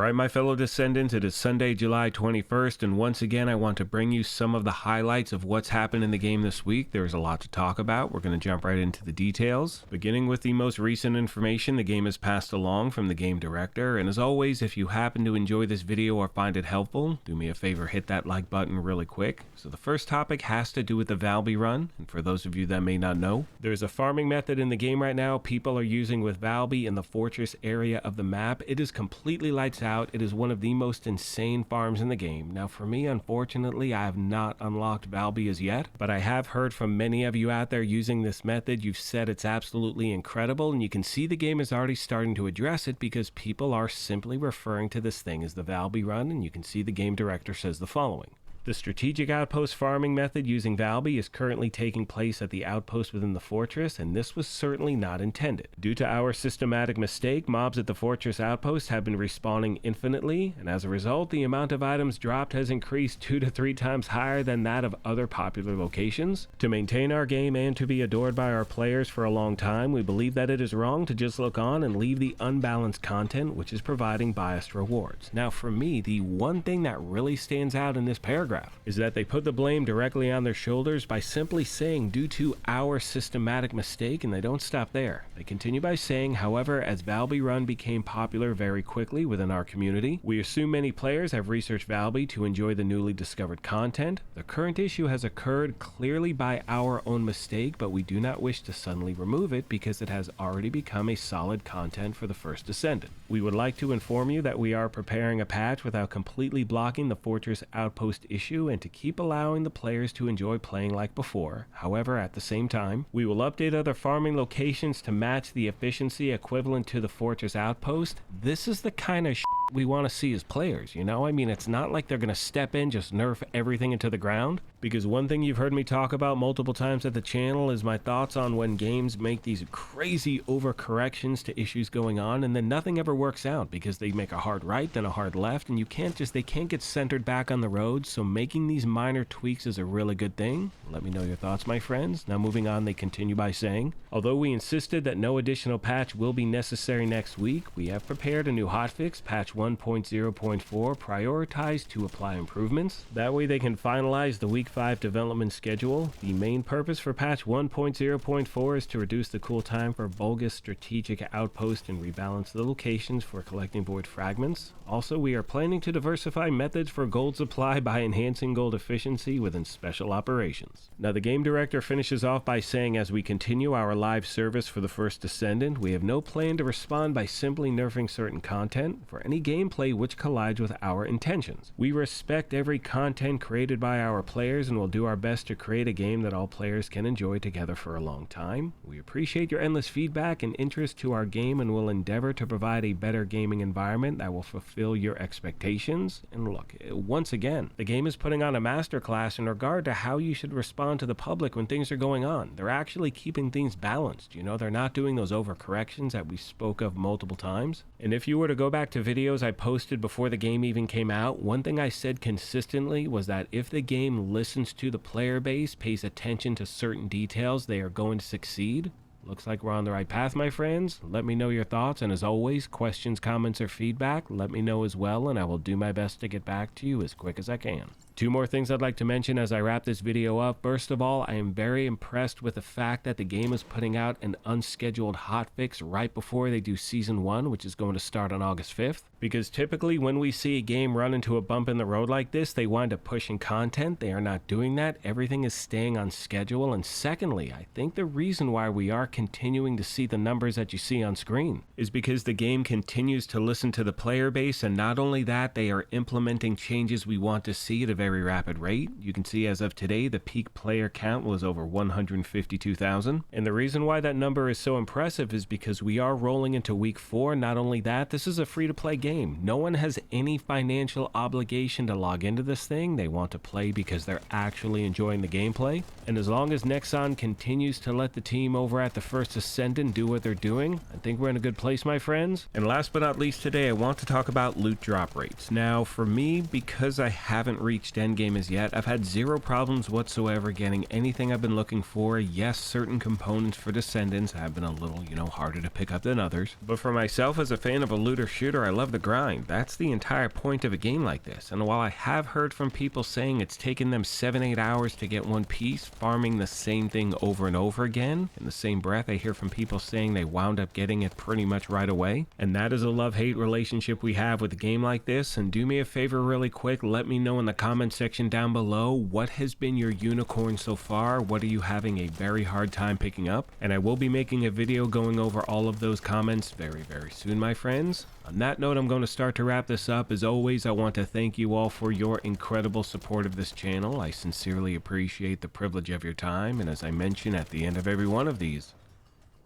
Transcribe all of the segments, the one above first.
Alright, my fellow Descendants, it is Sunday, July 21st, and once again I want to bring you some of the highlights of what's happened in the game this week. There's a lot to talk about. We're going to jump right into the details. Beginning with the most recent information the game has passed along from the game director, and as always, if you happen to enjoy this video or find it helpful, do me a favor, hit that like button really quick. So the first topic has to do with the Valby run, and for those of you that may not know, there's a farming method in the game right now people are using with Valby in the fortress area of the map. It is completely lights out. It is one of the most insane farms in the game. Now for me, unfortunately, I have not unlocked Valby as yet, but I have heard from many of you out there using this method. You've said it's absolutely incredible, and you can see the game is already starting to address it because people are simply referring to this thing as the Valby run, and you can see the game director says the following. The strategic outpost farming method using Valby is currently taking place at the outpost within the fortress, and this was certainly not intended. Due to our systematic mistake, mobs at the fortress outpost have been respawning infinitely, and as a result, the amount of items dropped has increased 2 to 3 times higher than that of other popular locations. To maintain our game and to be adored by our players for a long time, we believe that it is wrong to just look on and leave the unbalanced content, which is providing biased rewards. Now for me, the one thing that really stands out in this paragraph is that they put the blame directly on their shoulders by simply saying due to our systematic mistake, and they don't stop there. They continue by saying, however, as Valby Run became popular very quickly within our community, we assume many players have researched Valby to enjoy the newly discovered content. The current issue has occurred clearly by our own mistake, but we do not wish to suddenly remove it because it has already become a solid content for the First Descendant. We would like to inform you that we are preparing a patch without completely blocking the Fortress Outpost issue and to keep allowing the players to enjoy playing like before. However, at the same time, we will update other farming locations to match the efficiency equivalent to the Fortress Outpost. This is the kind of we want to see as players, you know? I mean, it's not like they're going to step in, just nerf everything into the ground. Because one thing you've heard me talk about multiple times at the channel is my thoughts on when games make these crazy overcorrections to issues going on, and then nothing ever works out because they make a hard right, then a hard left, and they can't get centered back on the road. So making these minor tweaks is a really good thing. Let me know your thoughts, my friends. Now moving on, they continue by saying, although we insisted that no additional patch will be necessary next week, we have prepared a new hotfix, patch 1.0.4, prioritized to apply improvements. That way they can finalize the week 5 development schedule. The main purpose for patch 1.0.4 is to reduce the cool time for bogus strategic outpost and rebalance the locations for collecting void fragments. Also, we are planning to diversify methods for gold supply by enhancing gold efficiency within special operations. Now the game director finishes off by saying, as we continue our live service for the First Descendant, we have no plan to respond by simply nerfing certain content for any gameplay which collides with our intentions. We respect every content created by our players and will do our best to create a game that all players can enjoy together for a long time. We appreciate your endless feedback and interest to our game and will endeavor to provide a better gaming environment that will fulfill your expectations. And look, once again, the game is putting on a masterclass in regard to how you should respond to the public when things are going on. They're actually keeping things balanced, you know? They're not doing those overcorrections that we spoke of multiple times. And if you were to go back to videos I posted before the game even came out, one thing I said consistently was that if the game listens to the player base, pays attention to certain details, they are going to succeed. Looks like we're on the right path, my friends. Let me know your thoughts, and as always, questions, comments, or feedback, let me know as well, and I will do my best to get back to you as quick as I can. 2 more things I'd like to mention as I wrap this video up. First of all, I am very impressed with the fact that the game is putting out an unscheduled hotfix right before they do Season 1, which is going to start on August 5th. Because typically when we see a game run into a bump in the road like this, they wind up pushing content. They are not doing that. Everything is staying on schedule. And secondly, I think the reason why we are continuing to see the numbers that you see on screen is because the game continues to listen to the player base, and not only that, they are implementing changes we want to see at a very rapid rate. You can see as of today, the peak player count was over 152,000. And the reason why that number is so impressive is because we are rolling into week 4. Not only that, this is a free-to-play game. No one has any financial obligation to log into this thing. They want to play because they're actually enjoying the gameplay. And as long as Nexon continues to let the team over at the First Descendant do what they're doing, I think we're in a good place, my friends. And last but not least today, I want to talk about loot drop rates. Now, for me, because I haven't reached endgame as yet. I've had zero problems whatsoever getting anything I've been looking for. Yes, certain components for Descendants have been a little, harder to pick up than others. But for myself, as a fan of a looter shooter, I love the grind. That's the entire point of a game like this. And while I have heard from people saying it's taken them 7-8 hours to get one piece, farming the same thing over and over again, in the same breath, I hear from people saying they wound up getting it pretty much right away. And that is a love-hate relationship we have with a game like this. And do me a favor really quick, let me know in the comment section down below, what has been your unicorn so far? What are you having a very hard time picking up? And I will be making a video going over all of those comments very, very soon, my friends. On that note, I'm going to start to wrap this up. As always, I want to thank you all for your incredible support of this channel. I sincerely appreciate the privilege of your time, and as I mention at the end of every one of these,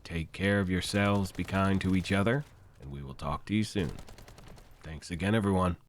take care of yourselves, be kind to each other, and we will talk to you soon. Thanks again, everyone.